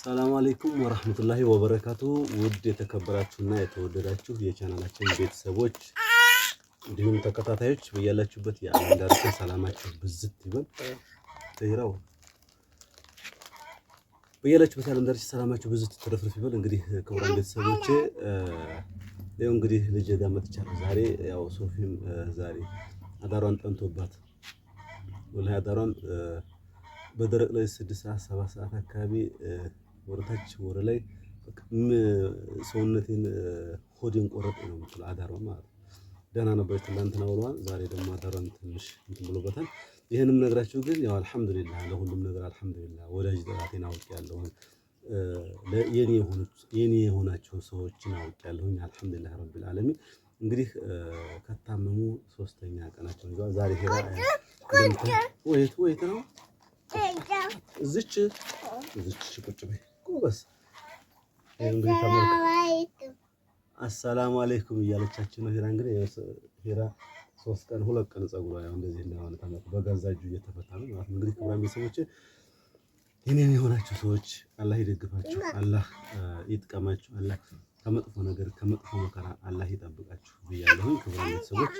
ሰላም አለይኩም ወራህመቱላሂ ወበረካቱ። ውድ የተከበራችሁና የተወደዳችሁ የቻናላችን ቤተሰቦች እንዲሁም ተከታታዮች በያላችሁበት የዓለም ዳርቻ ሰላማችሁ ብዝት ይበል። ተይራው በያላችሁበት የዓለም ዳርቻ ሰላማችሁ ብዝት ትረፍርፍ ይበል። እንግዲህ ክቡራን ቤተሰቦቼ ያው እንግዲህ ልጄ ጋር መጥቻለሁ ዛሬ። ያው ሶፊም ዛሬ አዳሯን ጠንቶባት ወላሂ አዳሯን በደረቅ ላይ 6 ሰዓት 7 ሰዓት አካባቢ ወረታች ወረ ላይ ሰውነቴን ሆዴን ቆረጠ ነው የምትለው አዳሯ ማለት ነው። ደህና ነበረች ትናንትና ውሏል። ዛሬ ደግሞ አዳሯን ትንሽ እንትን ብሎበታል። ይሄንም ነግራችሁ ግን ያው አልሐምዱሊላህ ለሁሉም ነገር አልሐምዱሊላህ ወዳጅ ጠላቴን አውቄያለሁ። የኔ የሆናቸው ሰዎችን አውቄያለሁኝ። አልሐምዱሊላህ ረቢል ዓለሚን። እንግዲህ ከታመሙ 3ኛ ቀናቸው ነው ዛሬ። ሄራ ወይት ነው እዚች ቁጭ በይ ጎበዝ። አሰላሙ አለይኩም እያለቻችን ነው ሄራ። እንግዲህ ሄራ 3 ቀን 2 ቀን ጸጉሯ ያው እንደዚህ እንደሆነ ተመጣ በገዛ እጁ እየተፈታ ነው ማለት ነው። እንግዲህ ክቡራን ቤተሰቦቼ የኔን የሆናችሁ ሰዎች አላህ ይደግፋችሁ፣ አላህ ይጥቀማችሁ፣ አላህ ከመጥፎ ነገር ከመጥፎ መከራ አላህ ይጠብቃችሁ ብያለሁ። ክቡራን ቤተሰቦች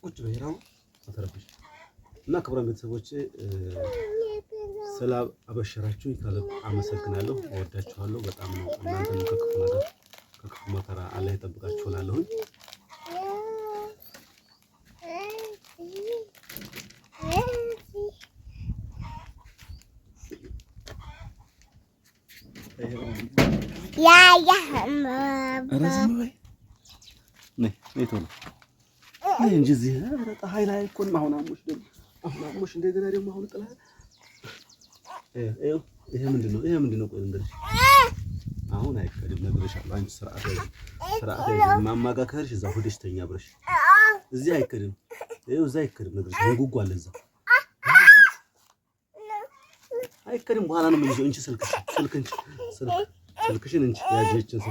ቁጭ በይ ሄራው ተረፈሽ እና ክቡራን ቤተሰቦቼ ስለ አበሸራችሁ ከልብ አመሰግናለሁ። እወዳችኋለሁ በጣም ነው። እናንተም ከክፉ ነገር ከክፉ መከራ አላህ ይጠብቃችሁ እላለሁ። እንጂ እዚህ ፀሐይ ላይ እኮ ነው። አሁን አሞሽ እንደገና ደግሞ አሁን ጥላ ይሄ ምንድነው? ቆይ እንግዲህ አሁን አይከድም ነግሬሻለሁ። አንቺ ስርዓት ማማጋ ከርሽ እዛ ሆደሽ ተኛ ብረሽ እዚህ አይከድም። እዛ አይከድም ነግሬሻለሁ። ጉጉ አለ እዛ አይከድም። በኋላ ነው የምንይዘው። እንቺ ስልክሽን እንቺ ያጀችን ስልክ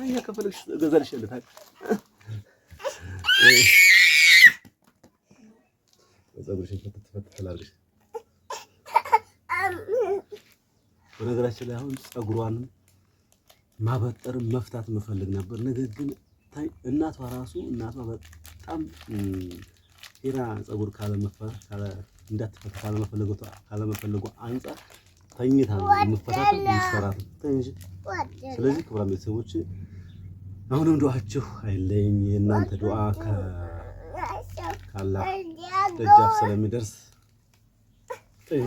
አኛ ከፈለግሽ ገዛልሽልህ ታውቂ ፀጉርሽን ፈትፈትላልሽ። በነገራችን ላይ አሁን ፀጉሯን ማበጠር መፍታት መፈልግ ነበር። ነገር ግን እናቷ በጣም ሄራ ፀጉር እንዳትፈታ ካለመፈለጉ አንፃር ተኝታ ነው የምትፈታት የምትሰራት እንጂ። ስለዚህ ክቡራን ቤተሰቦች አሁንም ዱዓችሁ አይለኝ። የእናንተ ዱዓ ካላህ ደጃፍ ስለሚደርስ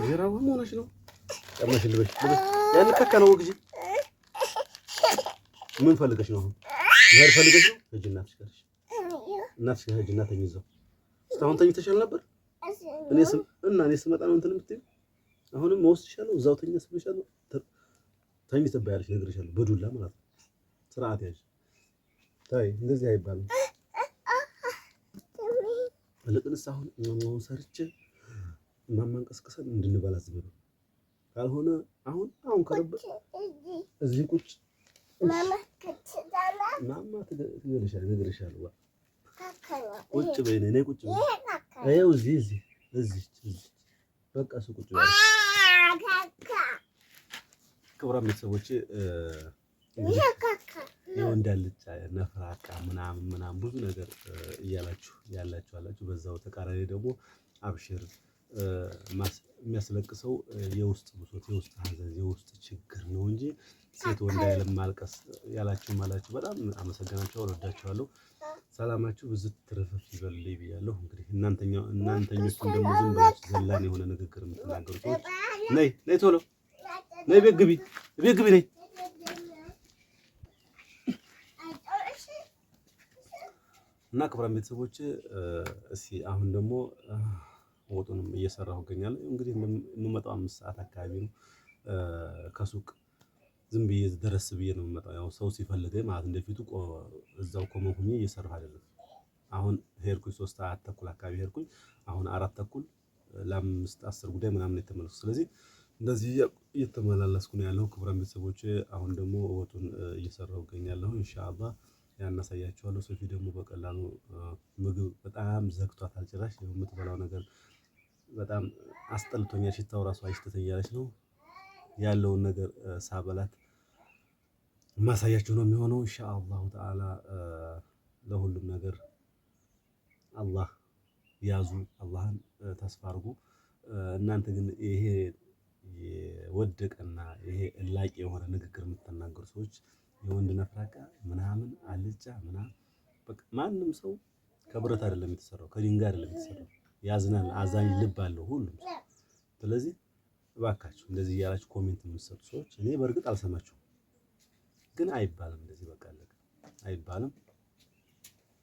ሄራው ሆነሽ ነው ቀመሽ ልበሽ ያን ከከለው ወግጂ ምን ፈልገሽ ነው? ምን ፈልገሽ ነው? ሂጂ እናትሽ ጋር ሂጂና ተኝዘው። እስካሁን ተኝተሻል ነበር። እኔ ስመጣ ነው እንትን የምትይው። አሁንም መወስድሻለሁ እዛው ተኝተሽ ብለሻለሁ። ተኝተሽ ነግሬሻለሁ። በዱላ ማለት ነው። ስርዓት ያዥ። ታይ እንደዚህ አይባልም። ለጥንስ አሁን እኛውን ሰርቼ ማማንቀስቀሰን እንድንበላ ዝም ካልሆነ አሁን ከረበ እዚህ ቁጭ ማማ ትገልሻለሁ። ቁጭ በይ ነይ ቁጭ በይ። አየው እዚህ በቃ እሱ ቁጭ በይ። ክቡራን ቤተሰቦቼ ይኸው እንዳልጫ ነፍራቃ ምናምን ብዙ ነገር እያላችሁ አላችሁ። በዛው ተቃራኒ ደግሞ አብሽር የሚያስለቅሰው የውስጥ ብሶት፣ የውስጥ ሀዘን፣ የውስጥ ችግር ነው እንጂ ሴት ወንድ አይልም ማልቀስ ያላችሁ በጣም አመሰግናችኋለሁ፣ እወዳችኋለሁ። ሰላማችሁ ብዙ ትርፍርፍ ይበልልኝ ብያለሁ። እንግዲህ እናንተኞቹም ደግሞ ዝም ብላችሁ ዘላን የሆነ ንግግር የምትናገሩ ሰዎች ነይ ቶሎ ነይ፣ ቤት ግቢ ነይ። እና ክቡራን ቤተሰቦች እስኪ አሁን ደግሞ ወጡንም እየሰራሁ እገኛለሁ። እንግዲህ የምመጣው 5 ሰዓት አካባቢ ነው። ከሱቅ ዝም ብዬ ደረስ ብዬ ነው የምመጣው። ያው ሰው ሲፈልገኝ ማለት እንደፊቱ እዛው ቆመሁኝ እየሰራሁ አይደለም። አሁን ሄድኩኝ 3 ሰዓት ተኩል አካባቢ ሄድኩኝ። አሁን 4 ተኩል ለ5-10 ጉዳይ ምናምን የተመለስኩ። ስለዚህ እንደዚህ እየተመላለስኩ ነው ያለው። ክቡራን ቤተሰቦች አሁን ደግሞ ወጡን እየሰራሁ እገኛለሁ። ኢንሻአላህ ያናሳያችኋለሁ። ሶፊ ደግሞ በቀላሉ ምግብ በጣም ዘግቷታል። ጭራሽ የምትበላው ነገር በጣም አስጠልቶኛል። ሽታው ራሱ አይሽተኛለች ነው። ያለውን ነገር ሳበላት ማሳያችሁ ነው የሚሆነው ኢንሻአላሁ ተዓላ። ለሁሉም ነገር አላህ ያዙ፣ አላህን ተስፋ አድርጉ። እናንተ ግን ይሄ የወደቀና ይሄ እላቂ የሆነ ንግግር የምትናገሩ ሰዎች የወንድ ነፍራቃ ምናምን አልጫ ምናምን በቃ ማንም ሰው ከብረት አይደለም የተሰራው፣ ከድንጋይ አይደለም የተሰራው። ያዝናል፣ አዛኝ ልብ አለው ሁሉም። ስለዚህ እባካችሁ እንደዚህ እያላችሁ ኮሜንት የምትሰጡ ሰዎች እኔ በእርግጥ አልሰማችሁም፣ ግን አይባልም እንደዚህ በቃ አለቀ። አይባልም።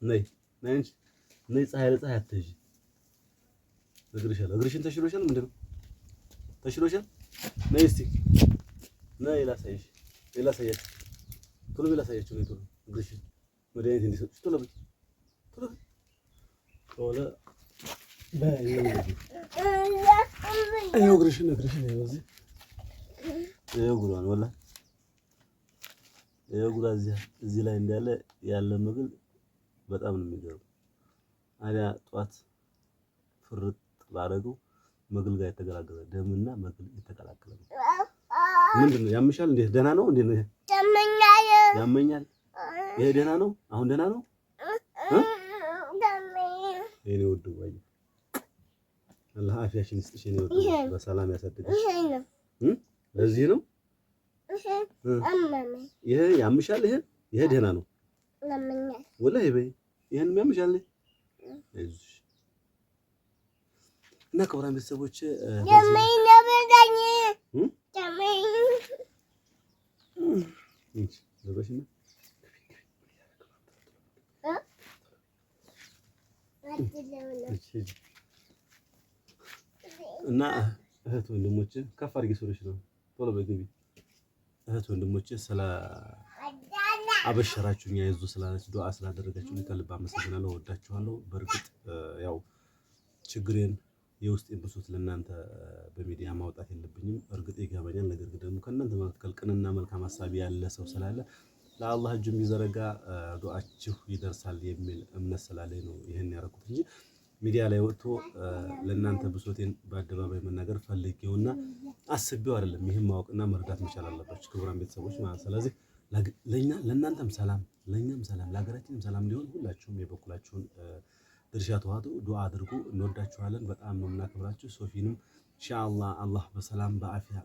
ነይ ነይ እንጂ ነይ፣ ፀሐይ ለፀሐይ አትሄጂ። እግርሽን ተሽሎሻል? ምንድን ነው ተሽሎሻል? ነይ እስቲ ነይ ላሳይሽ፣ ላሳያችሁ፣ ቶሎ በይ ላሳያችሁ። ነይ ቶሎ እግርሽን መድኃኒት እንዲሰጡሽ ቶሎ በይ፣ ቶሎ በይ፣ ቶሎ በይ። ይኸው እግርሽን ይኸው እግሯን ወላሂ ይኸው እግሯ እዚህ ላይ እንዳለ ያለ ምግብ በጣም ነው የሚገርም። አዲያ ጧት ፍርጥ ባደረገው መግል ጋር የተገላገለ ደምና መግል የተቀላቀለ ነው። ምንድን ነው ያምሻል? እንዴ ደህና ነው እንዴ? ያመኛል። ይሄ ደህና ነው? አሁን ደህና ነው? የኔ ውድ ወይ አላህ አፊያሽን ይስጥሽ። የኔ ውድ በሰላም ያሳድግሽ። ለዚህ ነው ይሄ ያምሻል። ይሄ ደህና ነው ወላሂ በይ። ይሄን ያምሻል እና ክቡራን ቤተሰቦች እና እህት ወንድሞቼ ከፍ አድርጌ ሶልሽ ነው ቶሎ በግቢ እህት ወንድሞቼ ስለ አበሸራችሁኝ አይዞ ስላለች ዱዓ ስላደረጋችሁኝ ከልብ አመሰግናለሁ። ወዳችኋለሁ። በእርግጥ ያው ችግሬን የውስጤን ብሶት ለእናንተ በሚዲያ ማውጣት የለብኝም። እርግጥ ይገባኛል። ነገር ግን ደግሞ ከእናንተ መካከል ቅንና መልካም ሀሳቢ ያለ ሰው ስላለ ለአላህ እጁን ቢዘረጋ ዱዓችሁ ይደርሳል የሚል እምነት ስላለኝ ነው ይሄን ያደረኩት እንጂ ሚዲያ ላይ ወጥቶ ለእናንተ ብሶቴን በአደባባይ መናገር ፈልጌውና አስቤው አይደለም። ይህን ማወቅና መረዳት መቻል አለባችሁ ክቡራን ቤተሰቦች ማለት። ስለዚህ ለእናንተም ሰላም፣ ለእኛም ሰላም፣ ለሀገራችንም ሰላም እንዲሆን ሁላችሁም የበኩላችሁን ድርሻ ተዋጡ፣ ዱዓ አድርጉ። እንወዳችኋለን። በጣም ነው የምናከብራችሁ። ሶፊንም ኢንሻአላህ አላህ በሰላም በአፊያ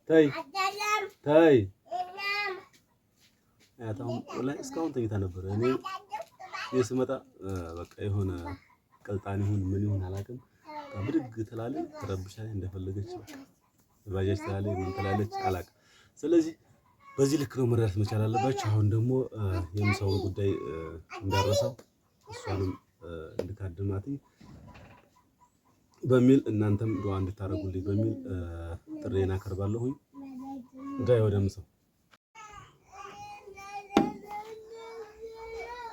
ተይ አያታም ወላሂ እስካሁን ተኝታ ነበር። እኔ ስመጣ በቃ የሆነ ቀልጣን ይሁን ምን ይሁን አላውቅም፣ ብድግ ትላለች፣ ትረብሻለች፣ እንደፈለገች ባጃጅ ትላለች፣ ምን ትላለች አላውቅም። ስለዚህ በዚህ ልክ ነው መረዳት መቻል አለባችሁ። አሁን ደግሞ የምሳውን ጉዳይ እንዳረሳው እሷንም እንድታድማት በሚል እናንተም ዱዓ እንድታረጉልኝ በሚል ጥሬን አቀርባለሁኝ። እንዳይ ወደ ምሳው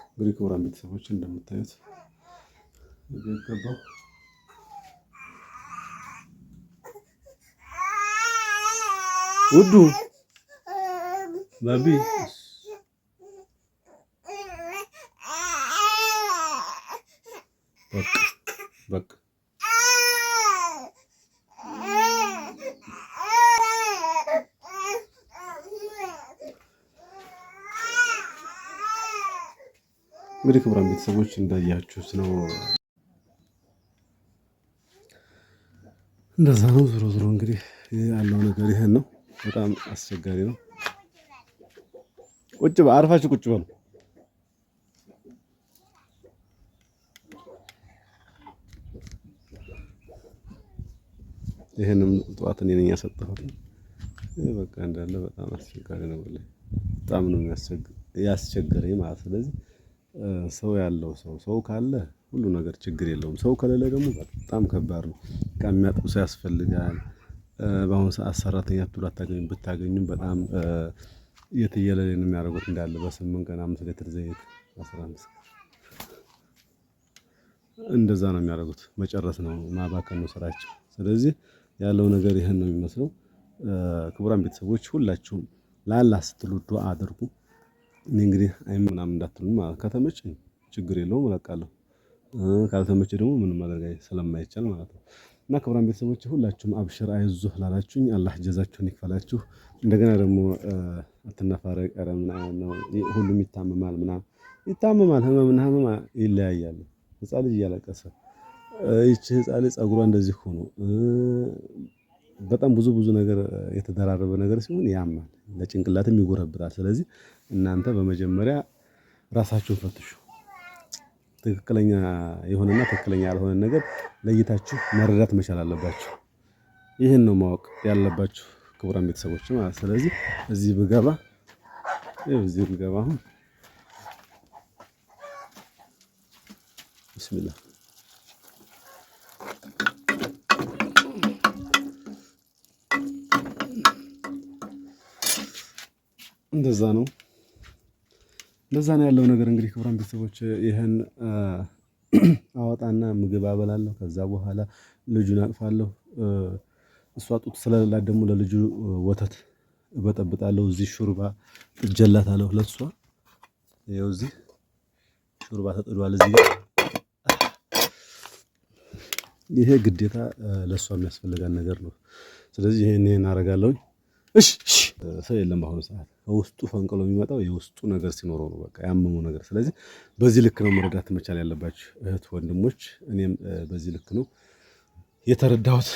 እንግዲህ ክቡራን ቤተሰቦች እንደምታዩት ገባው ውዱ ባቢ በቃ እንግዲህ ክቡራን ቤተሰቦች እንዳያችሁት ነው። እንደዛ ነው። ዞሮ ዞሮ እንግዲህ ያለው ነገር ይሄን ነው። በጣም አስቸጋሪ ነው። ቁጭ አርፋችሁ ቁጭ በሉ። ይሄንም ጠዋት እኔ ነኝ ያሰጠሁት። በቃ እንዳለ በጣም አስቸጋሪ ነው። በጣም ነው ያስቸገረኝ ማለት። ስለዚህ ሰው ያለው ሰው ካለ ሁሉ ነገር ችግር የለውም። ሰው ከሌለ ደግሞ በጣም ከባድ ነው። የሚያጥብ ሰው ያስፈልጋል። በአሁኑ ሰዓት ሰራተኛ ብታገኙም በጣም የትየለሌ ነው የሚያደርጉት። እንዳለ በ8 ቀን 5 ሊትር ዘይት 15 እንደዛ ነው የሚያደርጉት። መጨረስ ነው ማባከን ነው ስራቸው። ስለዚህ ያለው ነገር ይሄን ነው የሚመስለው። ክቡራን ቤተሰቦች ሁላችሁም ለአላህ ስትሉ ዱዓ አድርጉ። እኔ እንግዲህ ምናምን እንዳትሉ ማለት ከተመቸኝ ችግር የለውም እለቃለሁ። ካልተመቸ ደግሞ ምንም ማድረግ ስለማይቻል ማለት ነው። እና ክቡራን ቤተሰቦች ሁላችሁም አብሽር አይዞህ ላላችሁኝ አላህ ጀዛችሁን ይክፈላችሁ። እንደገና ደግሞ አትነፋረቅ ኧረ ምናምን ነው ሁሉም ይታመማል ምናምን ይታመማል። ህመምና ህመም ይለያያሉ። ህፃን ልጅ እያለቀሰ ይቺ ህፃን ልጅ ፀጉሯ እንደዚህ ሆኖ በጣም ብዙ ነገር የተደራረበ ነገር ሲሆን ያማል፣ ለጭንቅላትም ይጎረብጣል። ስለዚህ እናንተ በመጀመሪያ ራሳችሁን ፈትሹ። ትክክለኛ የሆነና ትክክለኛ ያልሆነ ነገር ለይታችሁ መረዳት መቻል አለባችሁ። ይህን ነው ማወቅ ያለባችሁ ክቡራን ቤተሰቦች ማለት። ስለዚህ እዚህ ብገባ አሁን ቢስሚላህ እንደዛ ነው ያለው ነገር። እንግዲህ ክቡራን ቤተሰቦች ይህን አወጣና ምግብ አበላለሁ። ከዛ በኋላ ልጁን አቅፋለሁ። እሷ ጡት ስለሌላት ደግሞ ለልጁ ወተት እበጠብጣለሁ። እዚህ ሹርባ ጥጀላታለሁ ለሷ። ይኸው እዚህ ሹርባ ተጥዷል እዚህ ጋር። ይሄ ግዴታ ለሷ የሚያስፈልጋን ነገር ነው። ስለዚህ ይሄን አደርጋለሁ። እሺ ሰው የለም በአሁኑ ሰዓት። ከውስጡ ፈንቅሎ የሚመጣው የውስጡ ነገር ሲኖረው ነው፣ በቃ ያመመው ነገር። ስለዚህ በዚህ ልክ ነው መረዳት መቻል ያለባችሁ እህት ወንድሞች። እኔም በዚህ ልክ ነው የተረዳሁት።